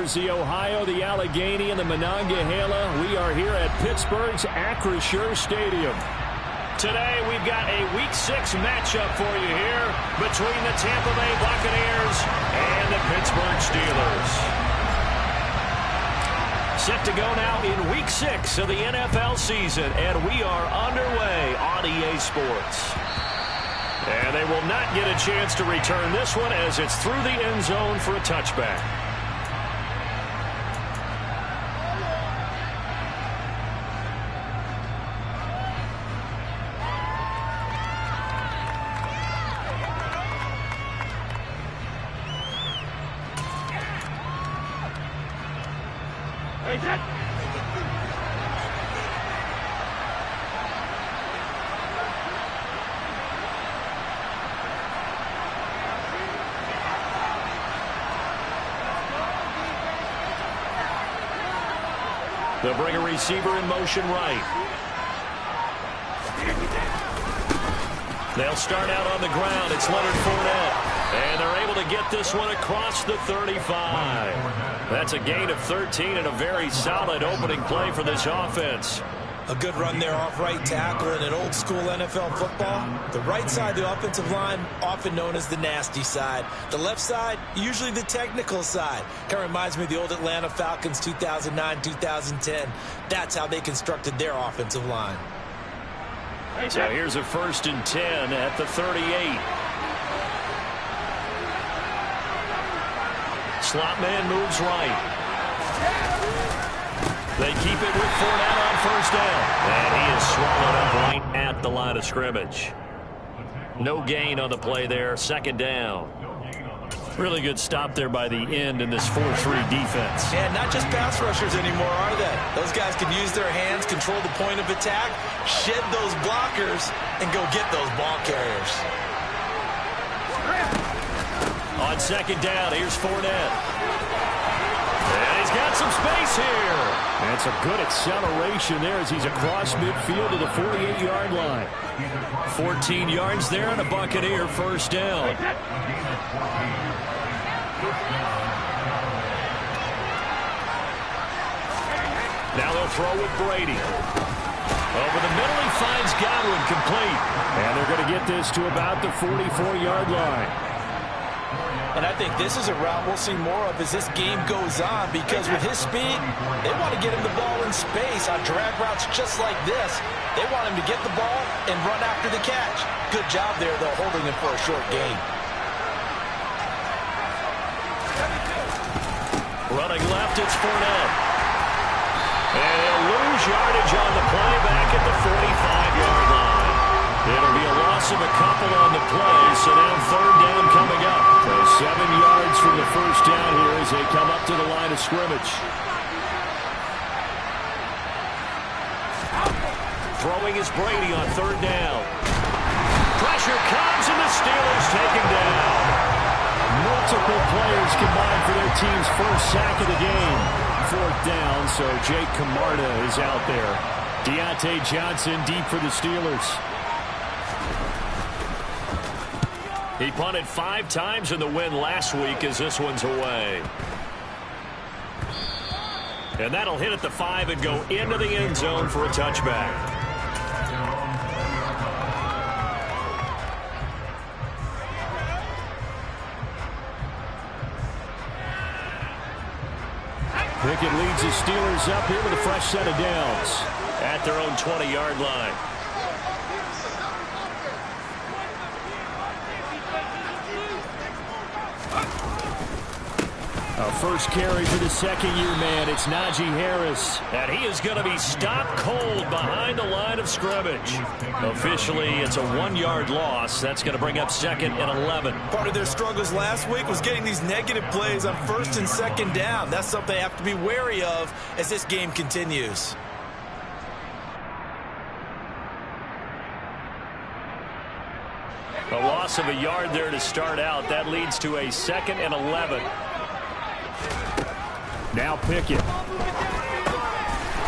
There's the Ohio, the Allegheny, and the Monongahela. We are here at Pittsburgh's Acrisure Stadium. Today, we've got a Week 6 matchup for you here between the Tampa Bay Buccaneers and the Pittsburgh Steelers. Set to go now in Week 6 of the NFL season, and we are underway on EA Sports. And they will not get a chance to return this one as it's through the end zone for a touchback. They'll bring a receiver in motion right. They'll start out on the ground. It's Leonard Fournette. And they're able to get this one across the 35. That's a gain of 13 and a very solid opening play for this offense. A good run there off right tackle in an old school NFL football. The right side of the offensive line, often known as the nasty side. The left side, usually the technical side. Kind of reminds me of the old Atlanta Falcons 2009-2010. That's how they constructed their offensive line. So here's a 1st and 10 at the 38. Slot man moves right. They keep it with Fournette on 1st down. And he is swallowed up right at the line of scrimmage. No gain on the play there. 2nd down. Really good stop there by the end in this 4-3 defense. Yeah, not just pass rushers anymore, are they? Those guys can use their hands, control the point of attack, shed those blockers, and go get those ball carriers. On 2nd down, here's Fournette. And he's got some space here. That's a good acceleration there as he's across midfield to the 48-yard line. 14 yards there and a Buccaneer 1st down. Now they'll throw with Brady. Over the middle, he finds Godwin complete. And they're going to get this to about the 44-yard line. And I think this is a route we'll see more of as this game goes on, because with his speed, they want to get him the ball in space on drag routes just like this. They want him to get the ball and run after the catch. Good job there, though, holding him for a short gain. Running left, it's Fournette. And he'll lose yardage on the play back at the 45-yard line. It'll be a loss of a couple on the play, so now 3rd down coming up. So 7 yards from the 1st down here as they come up to the line of scrimmage. Throwing is Brady on 3rd down. Pressure comes and the Steelers take him down. Multiple players combined for their team's 1st sack of the game. 4th down, so Jake Camarda is out there. Deontay Johnson deep for the Steelers. He punted 5 times in the win last week as this one's away. And that'll hit at the 5 and go into the end zone for a touchback. Pickett leads the Steelers up here with a fresh set of downs at their own 20-yard line. A 1st carry for the 2nd-year man. It's Najee Harris. And he is going to be stopped cold behind the line of scrimmage. Officially, it's a 1-yard loss. That's going to bring up 2nd and 11. Part of their struggles last week was getting these negative plays on 1st and 2nd down. That's something they have to be wary of as this game continues. A loss of a yard there to start out. That leads to a 2nd and 11. Now Pickett.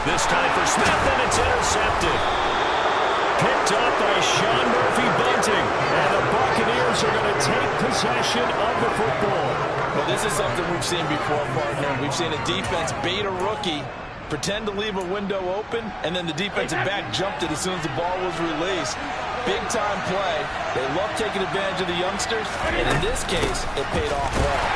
This time for Smith, and it's intercepted. Picked up by Sean Murphy-Bunting. And the Buccaneers are going to take possession of the football. Well, this is something we've seen before, partner. We've seen a defense bait a rookie, pretend to leave a window open, and then the defensive back jumped it as soon as the ball was released. Big-time play. They love taking advantage of the youngsters, and in this case, it paid off well.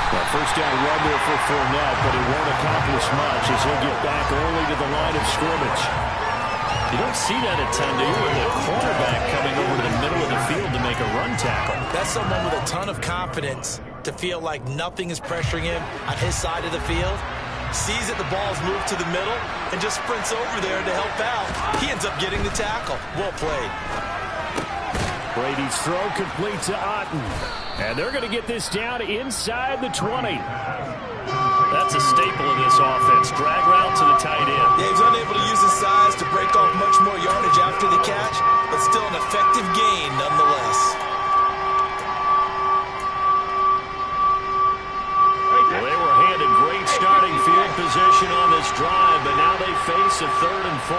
Well, first down run there for Fournette, but it won't accomplish much as he'll get back early to the line of scrimmage. You don't see that a ton, do you? With the cornerback coming over to the middle of the field to make a run tackle. That's someone with a ton of confidence to feel like nothing is pressuring him on his side of the field. Sees that the ball's moved to the middle and just sprints over there to help out. He ends up getting the tackle. Well played. Brady's throw complete to Otten. And they're going to get this down inside the 20. That's a staple of this offense. Drag route to the tight end. Yeah, he's unable to use his size to break off much more yardage after the catch, but still an effective gain nonetheless. Well, they were handed great starting field position on this drive, but now they face a 3rd and 4.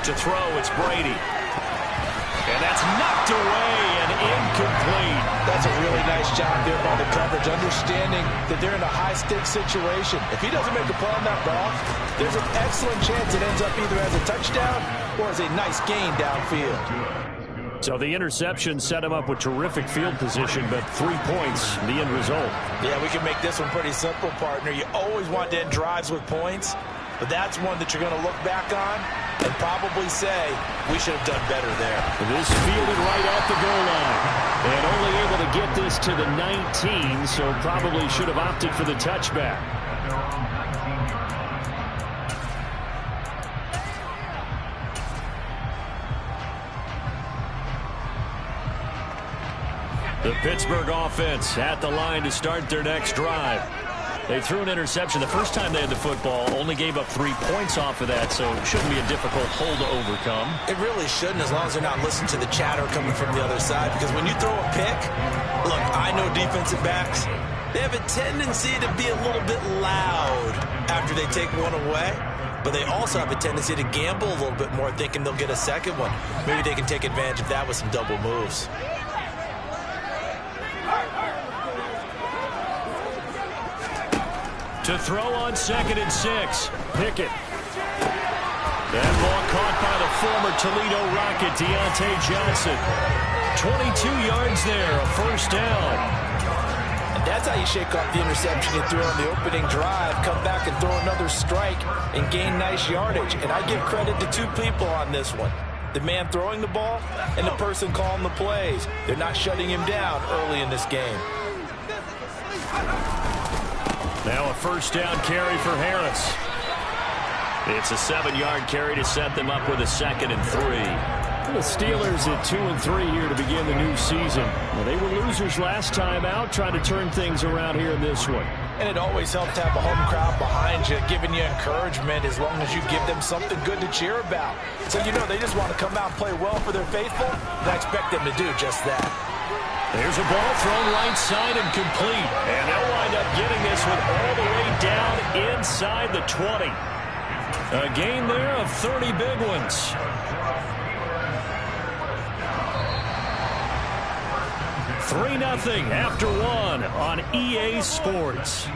To throw, it's Brady. And that's knocked away and incomplete. That's a really nice job there by the coverage, understanding that they're in a high-stakes situation. If he doesn't make a play on that ball, there's an excellent chance it ends up either as a touchdown or as a nice gain downfield. So the interception set him up with terrific field position, but 3 points, the end result. Yeah, we can make this one pretty simple, partner. You always want to end drives with points, but that's one that you're going to look back on and probably say, we should have done better there. This fielded right at the goal line. And only able to get this to the 19, so probably should have opted for the touchback. The Pittsburgh offense at the line to start their next drive. They threw an interception the first time they had the football, only gave up 3 points off of that, so it shouldn't be a difficult hole to overcome. It really shouldn't, as long as they're not listening to the chatter coming from the other side, because when you throw a pick, look, I know defensive backs, they have a tendency to be a little bit loud after they take one away, but they also have a tendency to gamble a little bit more, thinking they'll get a second one. Maybe they can take advantage of that with some double moves. To throw on 2nd and 6. Pickett. That ball caught by the former Toledo Rocket, Deontay Johnson. 22 yards there, a first down. And that's how you shake off the interception you threw on the opening drive, come back and throw another strike and gain nice yardage. And I give credit to 2 people on this one. The man throwing the ball and the person calling the plays. They're not shutting him down early in this game. Now a first down carry for Harris. It's a 7-yard carry to set them up with a 2nd and 3. The Steelers at 2 and 3 here to begin the new season. Well, they were losers last time out, trying to turn things around here in this one. And it always helps to have a home crowd behind you, giving you encouragement as long as you give them something good to cheer about. So you know they just want to come out and play well for their faithful, and I expect them to do just that. There's a ball thrown right side and complete. And they'll wind up getting this one all the way down inside the 20. A gain there of 30 big ones. 3-0 after 1 on EA Sports.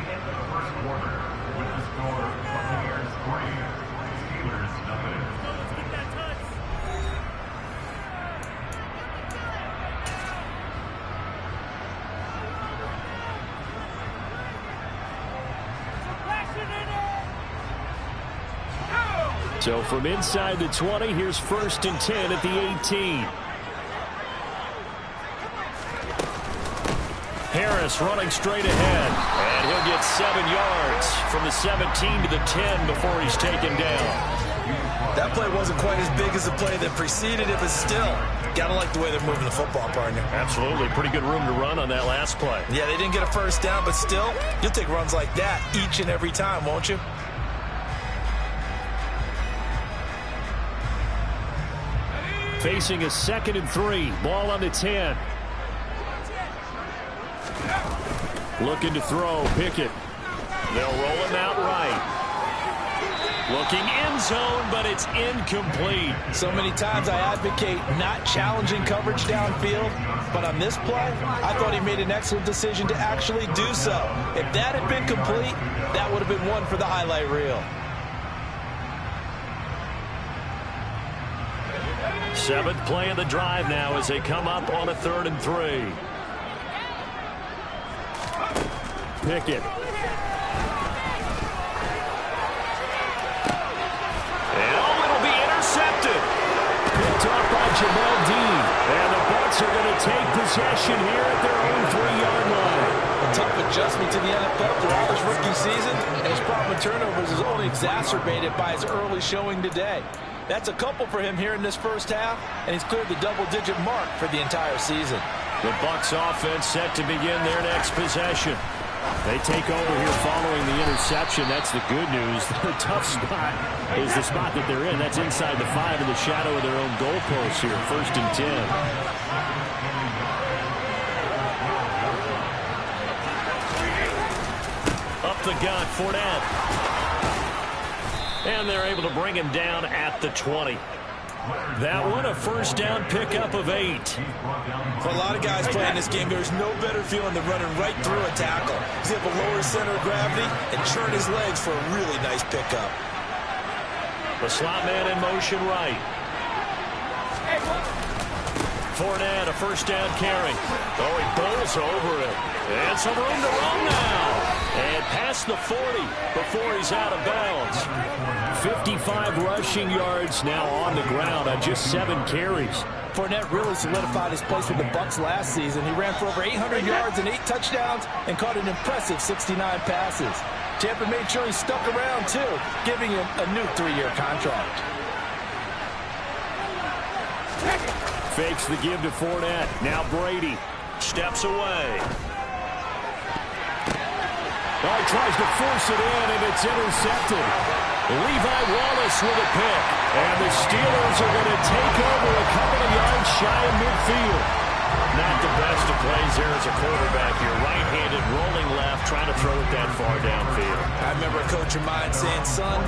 So from inside the 20, here's 1st and 10 at the 18. Harris running straight ahead, and he'll get 7 yards from the 17 to the 10 before he's taken down. That play wasn't quite as big as the play that preceded it, but still, gotta like the way they're moving the football, partner. Absolutely. Pretty good room to run on that last play. Yeah, they didn't get a first down, but still, you'll take runs like that each and every time, won't you? Facing a 2nd and 3. Ball on the 10. Looking to throw. Pickett. They'll roll him out right. Looking end zone, but it's incomplete. So many times I advocate not challenging coverage downfield, but on this play, I thought he made an excellent decision to actually do so. If that had been complete, that would have been one for the highlight reel. 7th play of the drive now as they come up on a 3rd and 3. Pickett. It'll be intercepted. Picked off by Jamel Dean. And the Bucs are going to take possession here at their own 3-yard line. A tough adjustment to the NFL throughout his rookie season, and his problem with turnovers is only exacerbated by his early showing today. That's a couple for him here in this first half, and he's cleared the double-digit mark for the entire season. The Bucs offense set to begin their next possession. They take over here following the interception. That's the good news. The tough spot is the spot that they're in. That's inside the 5 in the shadow of their own goalpost here. 1st and 10. Up the gut, Fournette. And they're able to bring him down at the 20. That one, a first down pickup of 8. For a lot of guys playing this game, there's no better feeling than running right through a tackle. He's able to lower his center of gravity and churn his legs for a really nice pickup. The slot man in motion right. Fournette, a first down carry. Oh, he bowls over it. And some room to run now. And past the 40 before he's out of bounds. 55 rushing yards now on the ground on just 7 carries. Fournette really solidified his place with the Bucs last season. He ran for over 800 yards and 8 touchdowns and caught an impressive 69 passes. Tampa made sure he stuck around, too, giving him a new 3-year contract. Fakes the give to Fournette. Now Brady steps away. Oh, he tries to force it in, and it's intercepted. Levi Wallace with a pick. And the Steelers are going to take over a couple of yards shy of midfield. Not the best of plays there as a quarterback. You're right-handed, rolling left, trying to throw it that far downfield. I remember a coach of mine saying, son,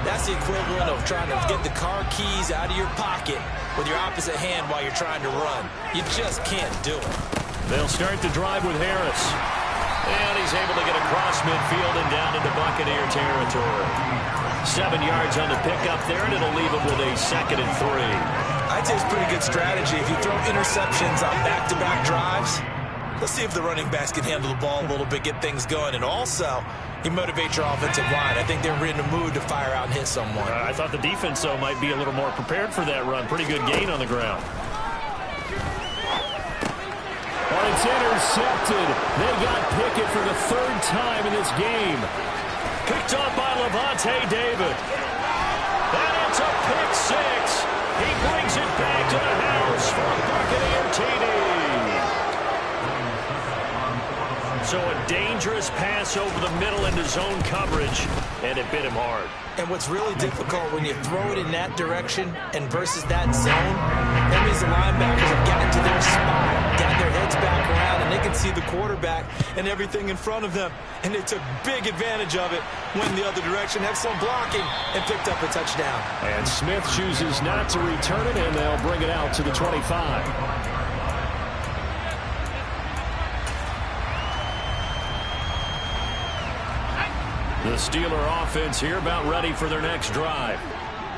that's the equivalent of trying to get the car keys out of your pocket with your opposite hand while you're trying to run. You just can't do it. They'll start the drive with Harris. And he's able to get across midfield and down into Buccaneer territory. 7 yards on the pickup there, and it'll leave him with a 2nd and 3. I'd say it's pretty good strategy. If you throw interceptions on back-to-back drives, let's see if the running backs can handle the ball a little bit, get things going. And also, you motivate your offensive line. I think they're in a mood to fire out and hit someone. I thought the defense, though, might be a little more prepared for that run. Pretty good gain on the ground. Well, it's intercepted. They got Pickett for the 3rd time in this game. Picked up by Levante David. And it's a pick 6. He brings it back to the house for a Buccaneer TD. So a dangerous pass over the middle into zone coverage, and it bit him hard. And what's really difficult when you throw it in that direction and versus that zone, that means the linebackers have gotten to their spot, got their heads back around, and they can see the quarterback and everything in front of them. And they took big advantage of it, went the other direction, excellent blocking, and picked up a touchdown. And Smith chooses not to return it, and they'll bring it out to the 25. The Steeler offense here about ready for their next drive.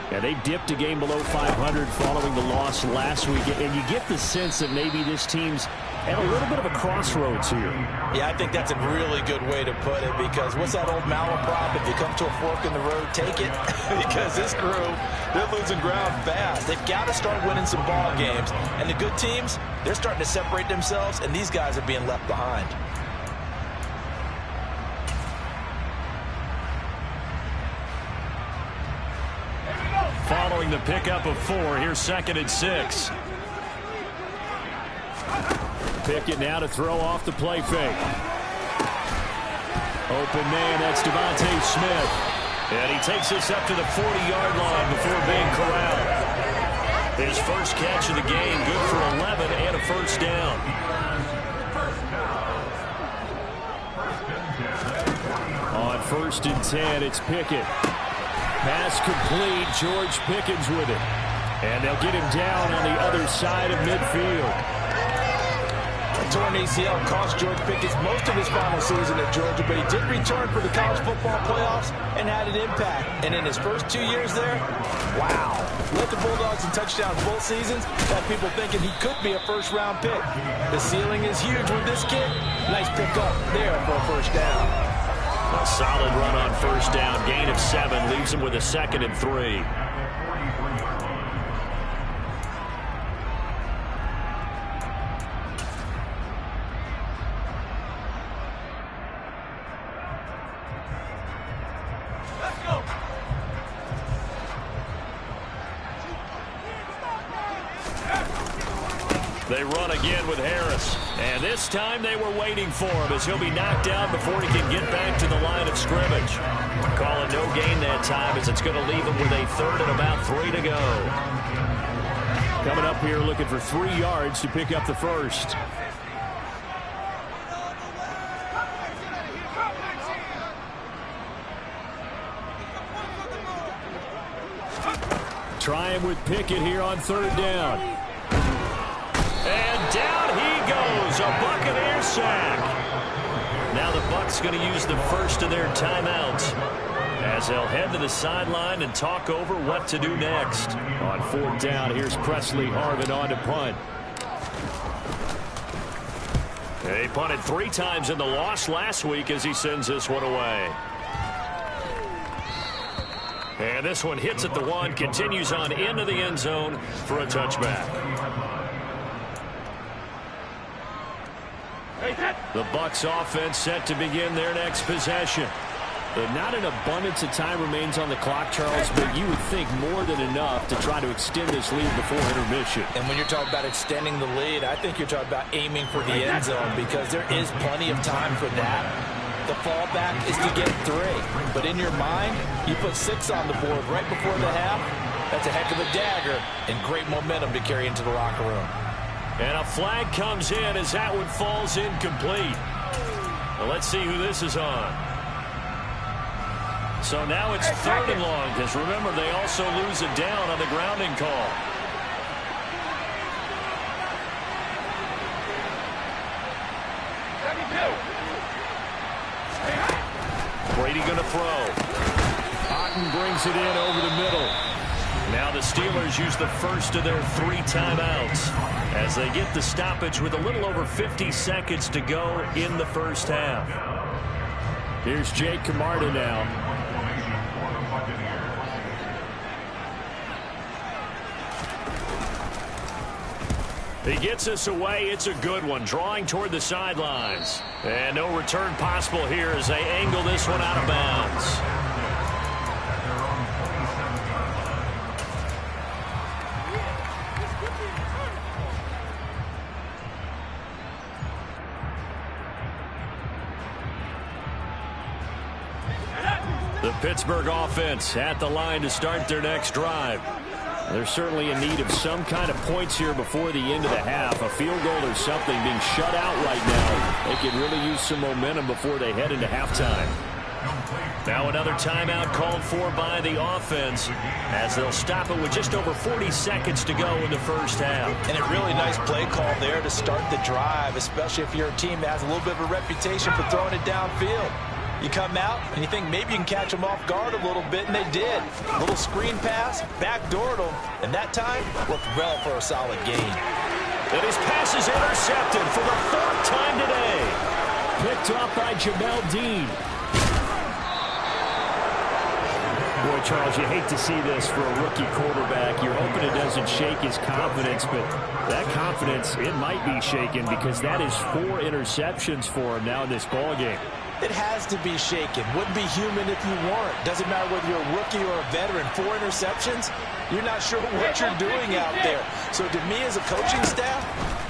And they dipped a game below 500 following the loss last week. And you get the sense that maybe this team's at a little bit of a crossroads here. Yeah, I think that's a really good way to put it, because what's that old malaprop? If you come to a fork in the road, take it. Because this group, they're losing ground fast. They've got to start winning some ball games. And the good teams, they're starting to separate themselves, and these guys are being left behind. Following the pickup of 4, here's 2nd and 6. Pickett now to throw off the play fake. Open man, that's Devontae Smith. And he takes this up to the 40-yard line before being corralled. His first catch of the game, good for 11 and a first down. On 1st and 10, it's Pickett. Pass complete. George Pickens with it. And they'll get him down on the other side of midfield. A torn ACL cost George Pickens most of his final season at Georgia, but he did return for the college football playoffs and had an impact. And in his first 2 years there, wow. Led the Bulldogs in touchdowns both seasons. Got people thinking he could be a first-round pick. The ceiling is huge with this kid. Nice pickup there for a first down. A solid run on first down. Gain of 7 leaves him with a 2nd and 3. They run again with Harris. And this time they were waiting for him as he'll be knocked down before he can get back to the line of scrimmage. Calling no gain that time as it's going to leave him with a 3rd and about 3 to go. Coming up here looking for 3 yards to pick up the first. Trying with Pickett here on 3rd down. And down he goes, a Buccaneer sack. Now the Bucs going to use the first of their timeouts as they'll head to the sideline and talk over what to do next. On 4th down, here's Presley Harvin on to punt. They punted 3 times in the loss last week as he sends this one away. And this one hits at the 1, continues on into the end zone for a touchback. The Bucs offense set to begin their next possession. And not an abundance of time remains on the clock, Charles, but you would think more than enough to try to extend this lead before intermission. And when you're talking about extending the lead, I think you're talking about aiming for the end zone because there is plenty of time for that. The fallback is to get 3. But in your mind, you put 6 on the board right before the half. That's a heck of a dagger and great momentum to carry into the locker room. And a flag comes in as that one falls incomplete. Well, let's see who this is on. So now it's 3rd and long because remember they also lose it down on the grounding call. Brady going to throw. Otten brings it in over the middle. Now the Steelers use the first of their 3 timeouts as they get the stoppage with a little over 50 seconds to go in the first half. Here's Jake Camarda now. He gets us away. It's a good one, drawing toward the sidelines. And no return possible here as they angle this one out of bounds. The Pittsburgh offense at the line to start their next drive. They're certainly in need of some kind of points here before the end of the half. A field goal or something being shut out right now. They could really use some momentum before they head into halftime. Now another timeout called for by the offense as they'll stop it with just over 40 seconds to go in the first half. And a really nice play call there to start the drive, especially if you're a team that has a little bit of a reputation for throwing it downfield. You come out and you think maybe you can catch them off guard a little bit, and they did. A little screen pass, backdoored them, and that time worked well for a solid gain. And his pass is intercepted for the 4th time today. Picked up by Jamel Dean. Boy, Charles, you hate to see this for a rookie quarterback. You're hoping it doesn't shake his confidence, but that confidence, it might be shaken because that is 4 interceptions for him now in this ballgame. It has to be shaken. Wouldn't be human if you weren't. Doesn't matter whether you're a rookie or a veteran. 4 interceptions, you're not sure what you're doing out there. So to me as a coaching staff,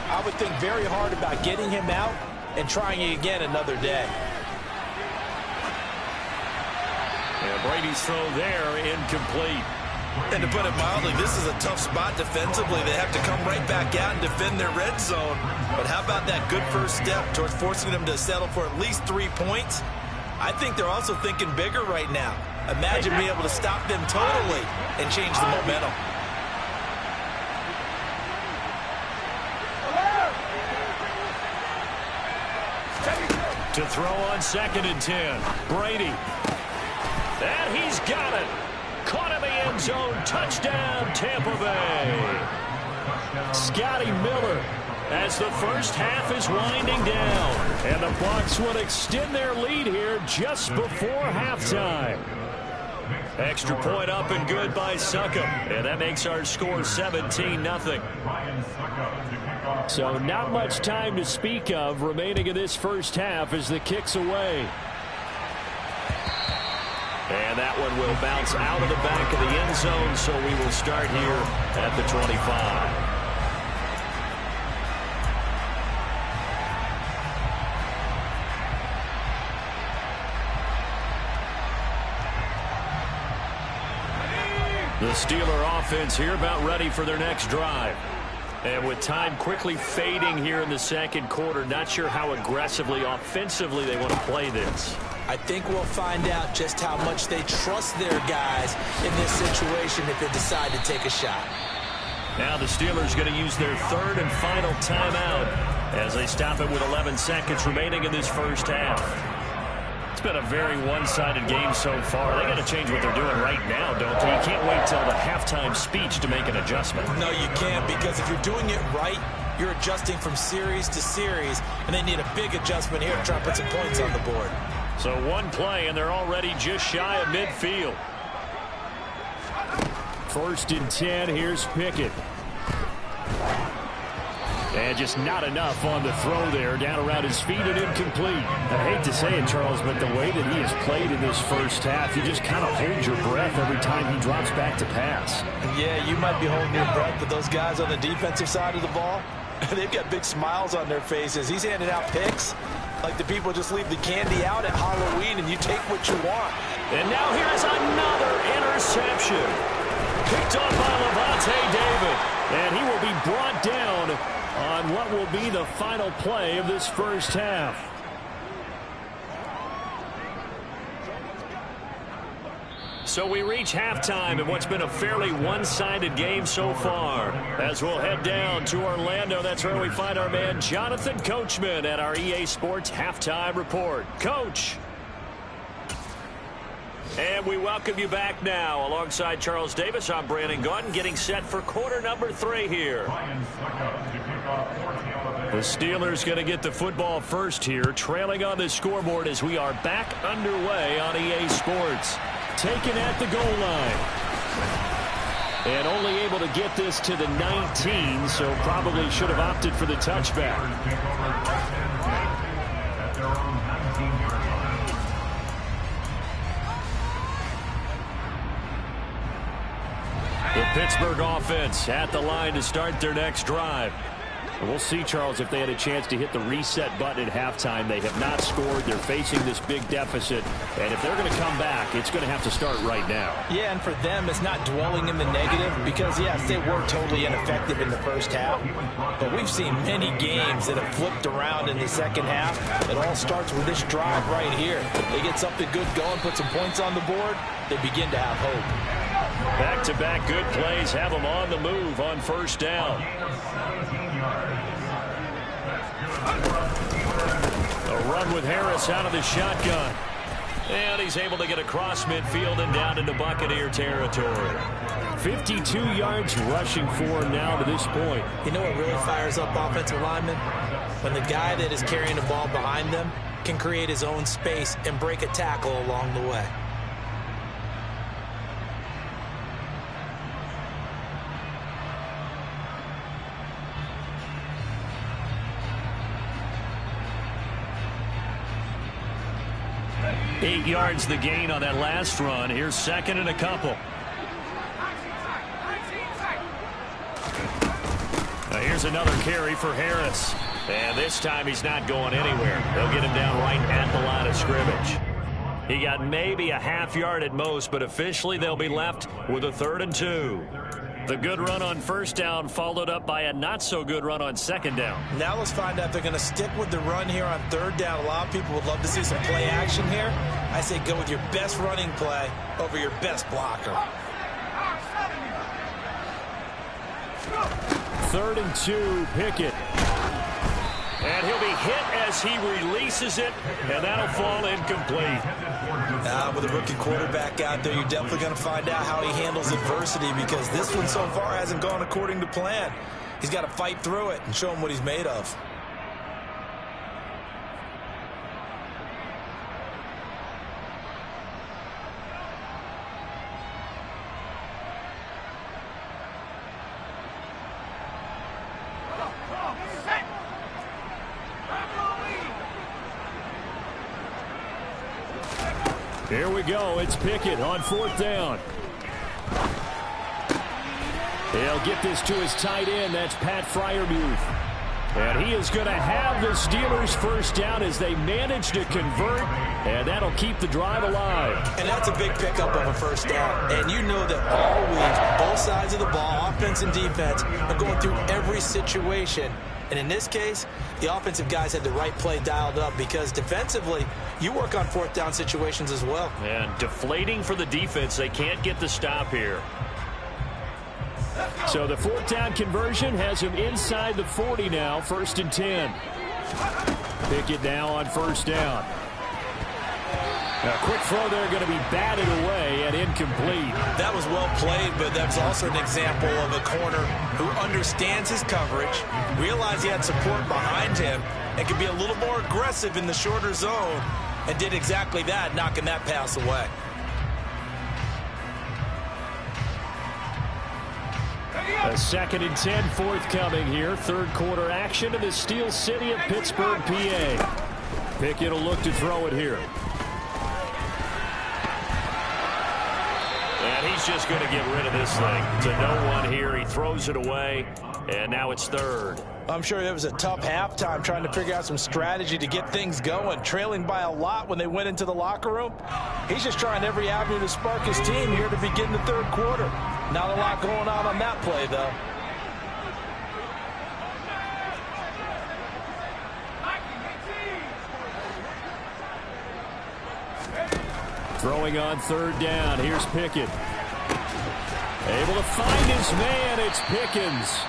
I would think very hard about getting him out and trying it again another day. And Brady's throw there incomplete. And to put it mildly, this is a tough spot defensively. They have to come right back out and defend their red zone. But how about that good first step towards forcing them to settle for at least 3 points? I think they're also thinking bigger right now. Imagine being able to stop them totally and change the momentum. To throw on 2nd and 10. Brady. And he's got it. Caught in the end zone. Touchdown, Tampa Bay. Scotty Miller as the first half is winding down. And the Bucs will extend their lead here just before halftime. Extra point up and good by Succop. And that makes our score 17-0. So not much time to speak of remaining in this first half as the kick's away. And that one will bounce out of the back of the end zone, so we will start here at the 25. The Steeler offense here about ready for their next drive. And with time quickly fading here in the second quarter, not sure how aggressively, offensively they want to play this. I think we'll find out just how much they trust their guys in this situation if they decide to take a shot. Now the Steelers going to use their third and final timeout as they stop it with 11 seconds remaining in this first half. It's been a very one-sided game so far. They got to change what they're doing right now, don't they? You can't wait till the halftime speech to make an adjustment. No, you can't, because if you're doing it right, you're adjusting from series to series, and they need a big adjustment here to try to put some points on the board. So one play, and they're already just shy of midfield. 1st and 10, here's Pickett. And just not enough on the throw there, down around his feet and incomplete. I hate to say it, Charles, but the way that he has played in this first half, you just kind of hold your breath every time he drops back to pass. Yeah, you might be holding your breath, but those guys on the defensive side of the ball, they've got big smiles on their faces. He's handing out picks like the people just leave the candy out at Halloween and you take what you want. And now here's another interception. Picked up by Levante David. And he will be brought down on what will be the final play of this first half. So we reach halftime in what's been a fairly one-sided game so far. As we'll head down to Orlando, that's where we find our man Jonathan Coachman at our EA Sports Halftime Report. Coach. And we welcome you back now. Alongside Charles Davis, I'm Brandon Gaudin, getting set for quarter number 3 here. The Steelers going to get the football first here, trailing on the scoreboard as we are back underway on EA Sports. Taken at the goal line. And only able to get this to the 19, so probably should have opted for the touchback. The Pittsburgh offense at the line to start their next drive. And we'll see, Charles, if they had a chance to hit the reset button at halftime. They have not scored. They're facing this big deficit. And if they're going to come back, it's going to have to start right now. Yeah, and for them, it's not dwelling in the negative because, yes, they were totally ineffective in the first half. But we've seen many games that have flipped around in the second half. It all starts with this drive right here. They get something good going, put some points on the board, they begin to have hope. Back-to-back good plays have them on the move on first down. A run with Harris out of the shotgun. And he's able to get across midfield and down into Buccaneer territory. 52 yards rushing for him now to this point. You know what really fires up offensive linemen? When the guy that is carrying the ball behind them can create his own space and break a tackle along the way. Eight yards the gain on that last run. Here's second and a couple. Now here's another carry for Harris. And this time he's not going anywhere. They'll get him down right at the line of scrimmage. He got maybe a half yard at most, but officially they'll be left with a 3rd and 2. The good run on first down followed up by a not-so-good run on second down. Now let's find out if they're going to stick with the run here on third down. A lot of people would love to see some play action here. I say go with your best running play over your best blocker. 3rd and 2, Pickett. And he'll be hit as he releases it, and that'll fall incomplete. With a rookie quarterback out there, you're definitely going to find out how he handles adversity, because this one so far hasn't gone according to plan. He's got to fight through it and show him what he's made of. Here we go. It's Pickett on 4th down. He'll get this to his tight end. That's Pat Freiermuth. And he is going to have the Steelers first down as they manage to convert, and that'll keep the drive alive. And that's a big pickup of a first down. And you know that all week, both sides of the ball, offense and defense, are going through every situation. And in this case, the offensive guys had the right play dialed up, because defensively, you work on 4th down situations as well. And deflating for the defense. They can't get the stop here. So the 4th down conversion has him inside the 40 now, 1st and 10. Pickett now on 1st down. A quick throw there, going to be batted away and incomplete. That was well played, but that's also an example of a corner who understands his coverage, realized he had support behind him, and could be a little more aggressive in the shorter zone, and did exactly that, knocking that pass away. A 2nd and 10 forthcoming here. 3rd quarter action in the Steel City of Pittsburgh, PA. Pickett will look to throw it here. And he's just going to get rid of this thing. To no one here. He throws it away, and now it's 3rd. I'm sure it was a tough halftime trying to figure out some strategy to get things going. Trailing by a lot when they went into the locker room. He's just trying every avenue to spark his team here to begin the 3rd quarter. Not a lot going on that play, though. Throwing on 3rd down. Here's Pickett. Able to find his man. It's Pickens.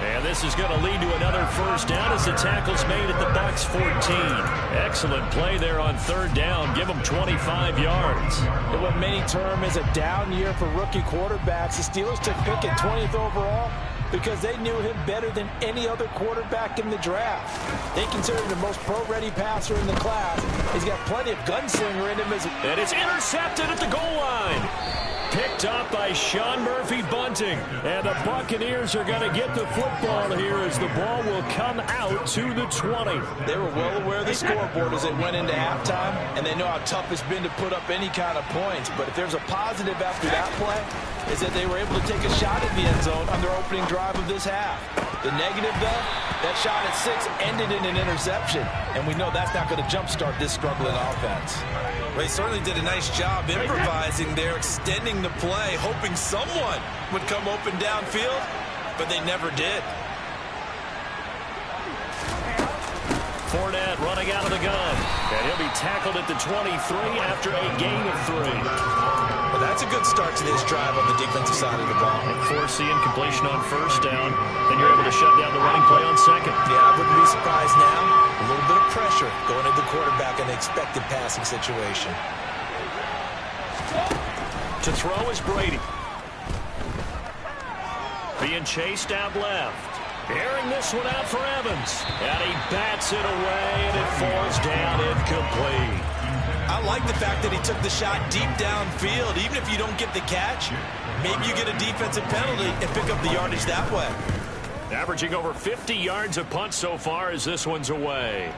And this is going to lead to another first down as the tackle's made at the Bucs 14. Excellent play there on 3rd down. Give them 25 yards. And what many term is a down year for rookie quarterbacks, the Steelers took Pickett 20th overall because they knew him better than any other quarterback in the draft. They consider him the most pro-ready passer in the class. He's got plenty of gunslinger in him. And it's intercepted at the goal line. Picked up by Sean Murphy-Bunting. And the Buccaneers are going to get the football here as the ball will come out to the 20. They were well aware of the scoreboard as they went into halftime, and they know how tough it's been to put up any kind of points. But if there's a positive after that play, is that they were able to take a shot at the end zone on their opening drive of this half. The negative, though, that shot at 6 ended in an interception, and we know that's not going to jumpstart this struggling offense. Well, he certainly did a nice job improvising there, extending the play, hoping someone would come open downfield, but they never did. Fournette running out of the gun, and he'll be tackled at the 23 after a gain of 3. Well, that's a good start to this drive on the defensive side of the ball. And forcing incompletion on first down, then you're able to shut down the running play on second. Yeah, I wouldn't be surprised now. A little bit of pressure going at the quarterback in the expected passing situation. To throw is Brady. Being chased out left. Airing this one out for Evans. And he bats it away, and it falls down incomplete. I like the fact that he took the shot deep downfield. Even if you don't get the catch, maybe you get a defensive penalty and pick up the yardage that way. Averaging over 50 yards a punt so far as this one's away.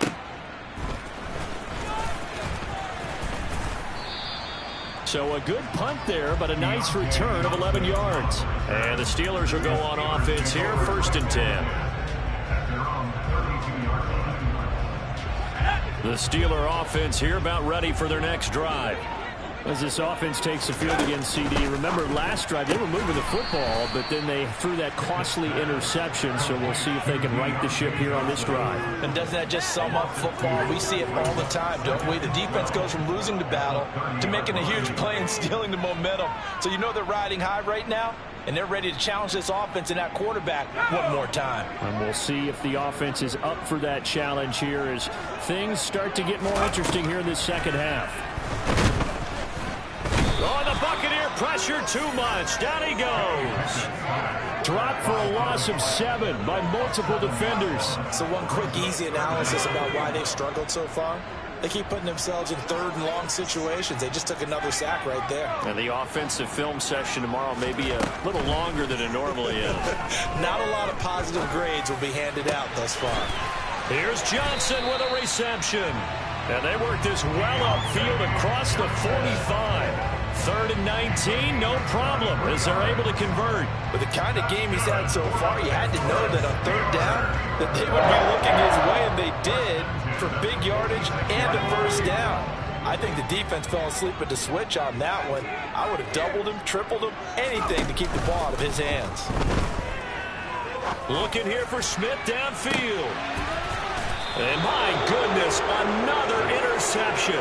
So a good punt there, but a nice return of 11 yards. And the Steelers will go on offense here, 1st and 10. The Steeler offense here about ready for their next drive. As this offense takes the field against CD, remember last drive they were moving the football, but then they threw that costly interception, so we'll see if they can right the ship here on this drive. And doesn't that just sum up football? We see it all the time, don't we? The defense goes from losing the battle to making a huge play and stealing the momentum. So you know they're riding high right now, and they're ready to challenge this offense and that quarterback one more time. And we'll see if the offense is up for that challenge here as things start to get more interesting here in this second half. Oh, the Buccaneer pressure too much. Down he goes. Dropped for a loss of 7 by multiple defenders. So one quick, easy analysis about why they've struggled so far. They keep putting themselves in third and long situations. They just took another sack right there. And the offensive film session tomorrow may be a little longer than it normally is. Not a lot of positive grades will be handed out thus far. Here's Johnson with a reception. And they work this well upfield across the 45. 3rd and 19, no problem, as they're able to convert. With the kind of game he's had so far, you had to know that on 3rd down that they would be looking his way, and they did, for big yardage and a first down. I think the defense fell asleep at the switch on that one. I would have doubled him, tripled him, anything to keep the ball out of his hands. Looking here for Smith downfield. And my goodness, another interception.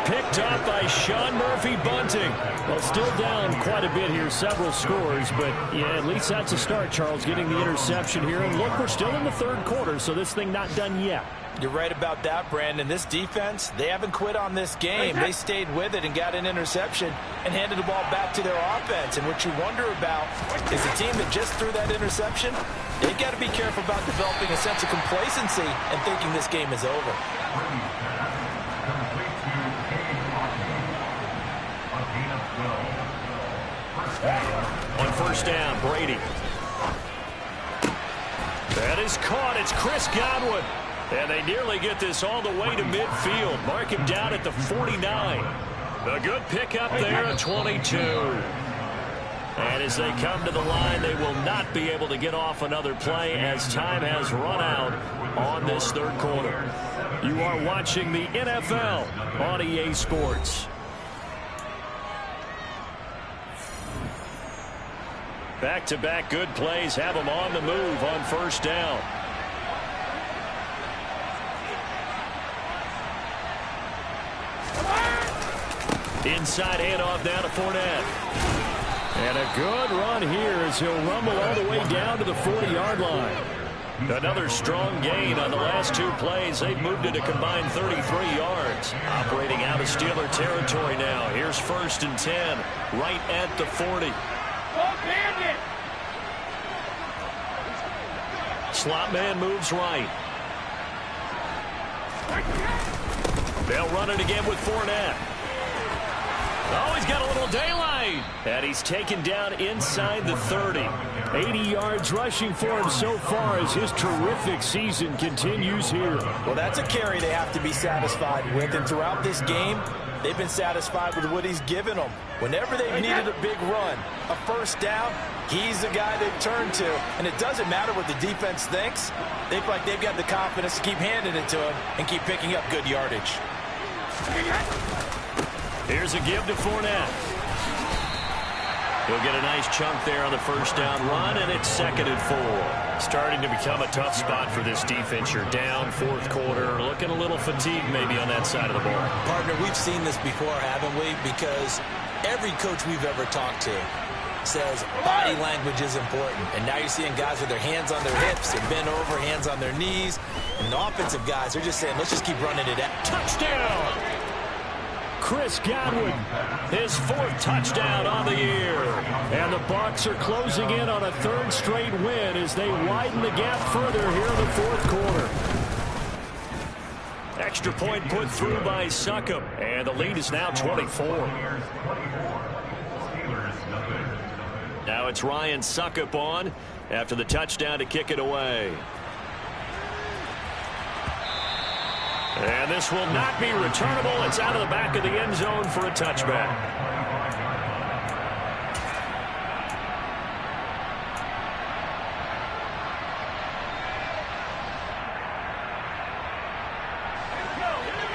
Picked up by Sean Murphy-Bunting. Well, still down quite a bit here, several scores, but yeah, at least that's a start, Charles, getting the interception here. And look, we're still in the 3rd quarter, so this thing not done yet. You're right about that, Brandon. This defense, they haven't quit on this game. They stayed with it and got an interception and handed the ball back to their offense. And what you wonder about is the team that just threw that interception, they've got to be careful about developing a sense of complacency and thinking this game is over. On 1st down, Brady. That is caught. It's Chris Godwin. And they nearly get this all the way to midfield. Mark him down at the 49. A good pickup there at 22. And as they come to the line, they will not be able to get off another play as time has run out on this 3rd quarter. You are watching the NFL on EA Sports. Back-to-back good plays have them on the move on 1st down. Inside handoff now to Fournette. And a good run here as he'll rumble all the way down to the 40-yard line. Another strong gain on the last 2 plays. They've moved it a combined 33 yards. Operating out of Steeler territory now. Here's 1st and 10, right at the 40. Slot man moves right. They'll run it again with Fournette. Oh, he's got a little daylight. And he's taken down inside the 30. 80 yards rushing for him so far as his terrific season continues here. Well, that's a carry they have to be satisfied with. And throughout this game, they've been satisfied with what he's given them. Whenever they've needed a big run, a first down, he's the guy they've turned to. And it doesn't matter what the defense thinks. They feel like they've got the confidence to keep handing it to him and keep picking up good yardage. Here's a give to Fournette. He'll get a nice chunk there on the first down run, and it's 2nd and 4. Starting to become a tough spot for this defense. You're down 4th quarter, looking a little fatigued maybe on that side of the ball. Partner, we've seen this before, haven't we? Because every coach we've ever talked to says body language is important. And now you're seeing guys with their hands on their hips, they're bent over, hands on their knees. And the offensive guys, they're just saying, let's just keep running it out. Touchdown! Chris Godwin, his 4th touchdown on the year. And the Bucs are closing in on a 3rd straight win as they widen the gap further here in the 4th quarter. Extra point put through by Succop, and the lead is now 24. Now it's Ryan Succop on after the touchdown to kick it away. And this will not be returnable. It's out of the back of the end zone for a touchback.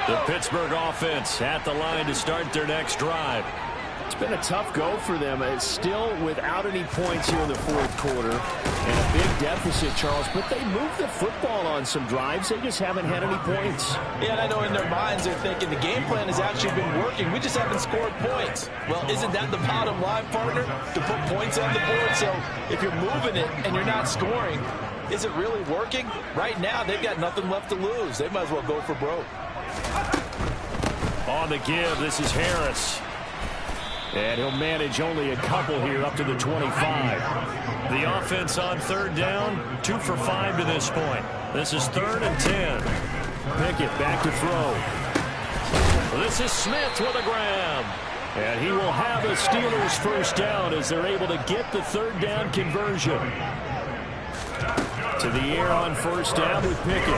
The Pittsburgh offense at the line to start their next drive. It's been a tough go for them. It's still without any points here in the fourth quarter and a big deficit, Charles, but they moved the football on some drives. They just haven't had any points. Yeah, and I know in their minds they're thinking the game plan has actually been working. We just haven't scored points. Well, isn't that the bottom line, partner? To put points on the board. So if you're moving it and you're not scoring, is it really working? Right now, they've got nothing left to lose. They might as well go for broke. On the give, this is Harris. And he'll manage only a couple here up to the 25. The offense on third down, 2 for 5 to this point. This is 3rd and 10. Pickett back to throw. This is Smith with a grab. And he will have a Steelers first down as they're able to get the 3rd down conversion. To the air on first down with Pickett.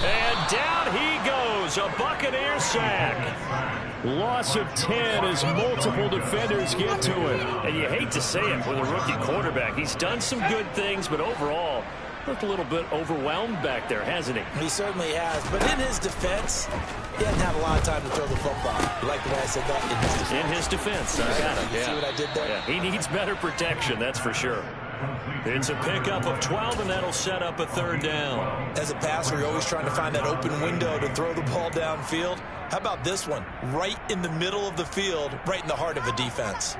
And down he goes. A Buccaneer sack. Loss of 10 as multiple defenders get to him. And you hate to say it with a rookie quarterback. He's done some good things, but overall, looked a little bit overwhelmed back there, hasn't he? He certainly has. But in his defense, he hasn't had a lot of time to throw the football. You like the way I said that? In his defense. In his defense. I got it. You see what I did there? Yeah. He needs better protection, that's for sure. It's a pickup of 12, and that'll set up a 3rd down. As a passer, you're always trying to find that open window to throw the ball downfield. How about this one? Right in the middle of the field, right in the heart of a defense.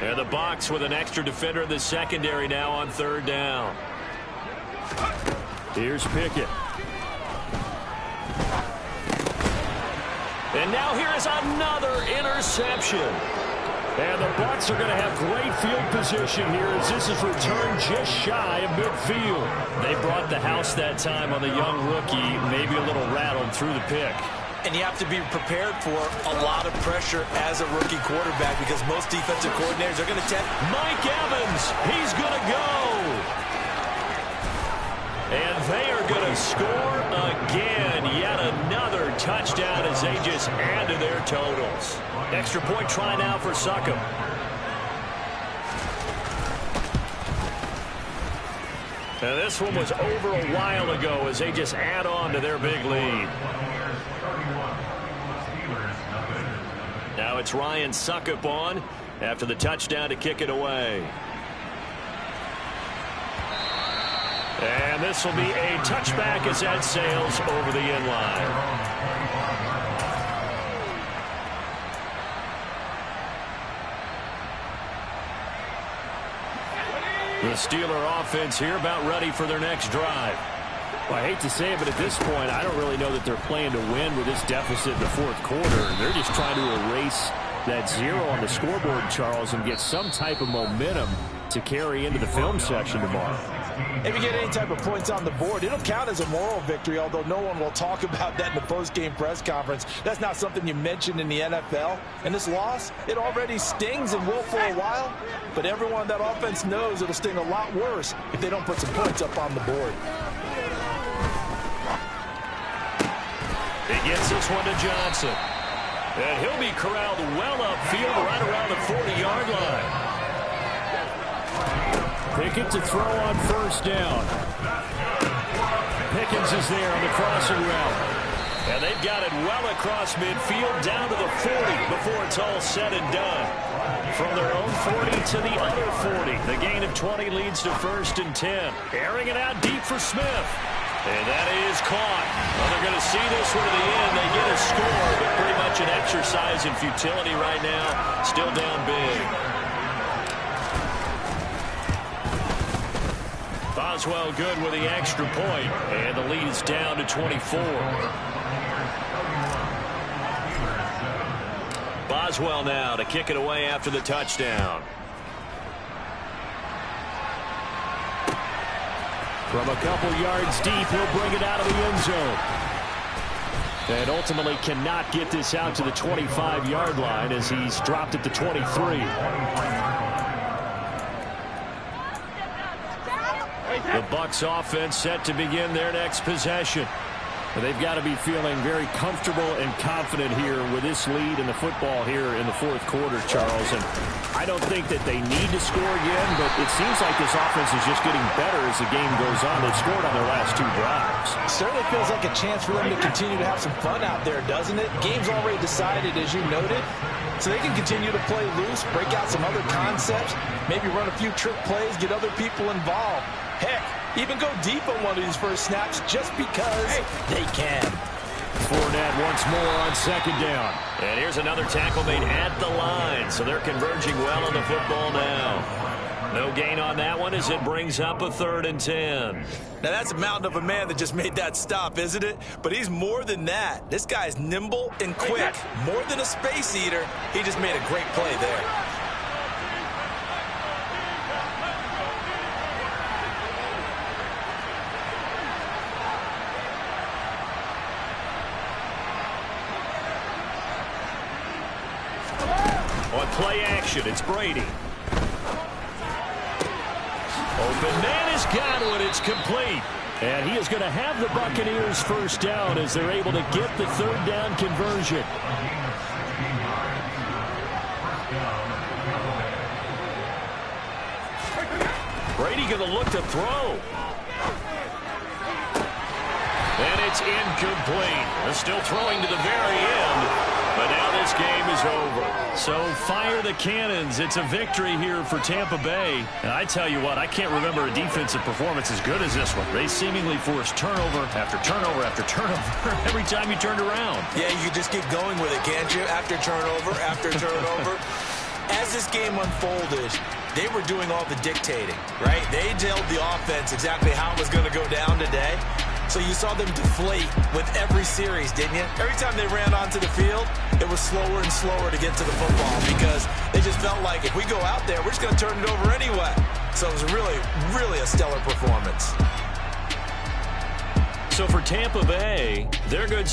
And the box with an extra defender in the secondary now on 3rd down. Here's Pickett. And now here is another interception. And the Bucs are going to have great field position here as this is returned just shy of midfield. They brought the house that time on the young rookie, maybe a little rattled through the pick. And you have to be prepared for a lot of pressure as a rookie quarterback because most defensive coordinators are going to tend. Mike Evans, he's going to go. And they are going to score again. Yet another touchdown as they just add to their totals. Extra point try now for Succop. And this one was over a while ago as they just add on to their big lead. Now it's Ryan Succop on after the touchdown to kick it away. And this will be a touchback as that sails over the end line. The Steeler offense here about ready for their next drive. Well, I hate to say it, but at this point, I don't really know that they're playing to win with this deficit in the fourth quarter. They're just trying to erase that 0 on the scoreboard, Charles, and get some type of momentum to carry into the film section tomorrow. If you get any type of points on the board, it'll count as a moral victory, although no one will talk about that in the post-game press conference. That's not something you mentioned in the NFL. And this loss, it already stings and will for a while, but everyone on that offense knows it'll sting a lot worse if they don't put some points up on the board. He gets this one to Johnson. And he'll be corralled well upfield right around the 40-yard line. Pickett to throw on first down. Pickens is there on the crossing route. And they've got it well across midfield down to the 40 before it's all said and done. From their own 40 to the other 40. The gain of 20 leads to 1st and 10. Airing it out deep for Smith. And that is caught. Well, they're going to see this one to the end. They get a score, but pretty much an exercise in futility right now. Still down big. Boswell good with the extra point, and the lead is down to 24. Boswell now to kick it away after the touchdown. From a couple yards deep, he'll bring it out of the end zone. And ultimately cannot get this out to the 25-yard line as he's dropped at the 23. The Bucs offense set to begin their next possession. They've got to be feeling very comfortable and confident here with this lead in the football here in the fourth quarter, Charles. And I don't think that they need to score again, but it seems like this offense is just getting better as the game goes on. They've scored on their last 2 drives. Certainly feels like a chance for them to continue to have some fun out there, doesn't it? Game's already decided, as you noted, so they can continue to play loose, break out some other concepts, maybe run a few trick plays, get other people involved. Heck, even go deep on one of these first snaps just because they can. Fournette once more on second down. And here's another tackle made at the line, so they're converging well on the football now. No gain on that one as it brings up a 3rd and 10. Now, that's a mountain of a man that just made that stop, isn't it? But he's more than that. This guy's nimble and quick. More than a space eater. He just made a great play there. On play action, it's Brady. Open man has got one. It's complete. And he is going to have the Buccaneers first down as they're able to get the 3rd down conversion. Brady going to look to throw. And it's incomplete. They're still throwing to the very end. But now this game is over. So fire the cannons. It's a victory here for Tampa Bay. And I tell you what, I can't remember a defensive performance as good as this one. They seemingly forced turnover after turnover after turnover every time you turned around. Yeah, you can just keep going with it, can't you? After turnover, after turnover. As this game unfolded, they were doing all the dictating, right? They told the offense exactly how it was going to go down today. So you saw them deflate with every series, didn't you? Every time they ran onto the field, it was slower and slower to get to the football because they just felt like if we go out there, we're just going to turn it over anyway. So it was really, really a stellar performance. So for Tampa Bay, they're good.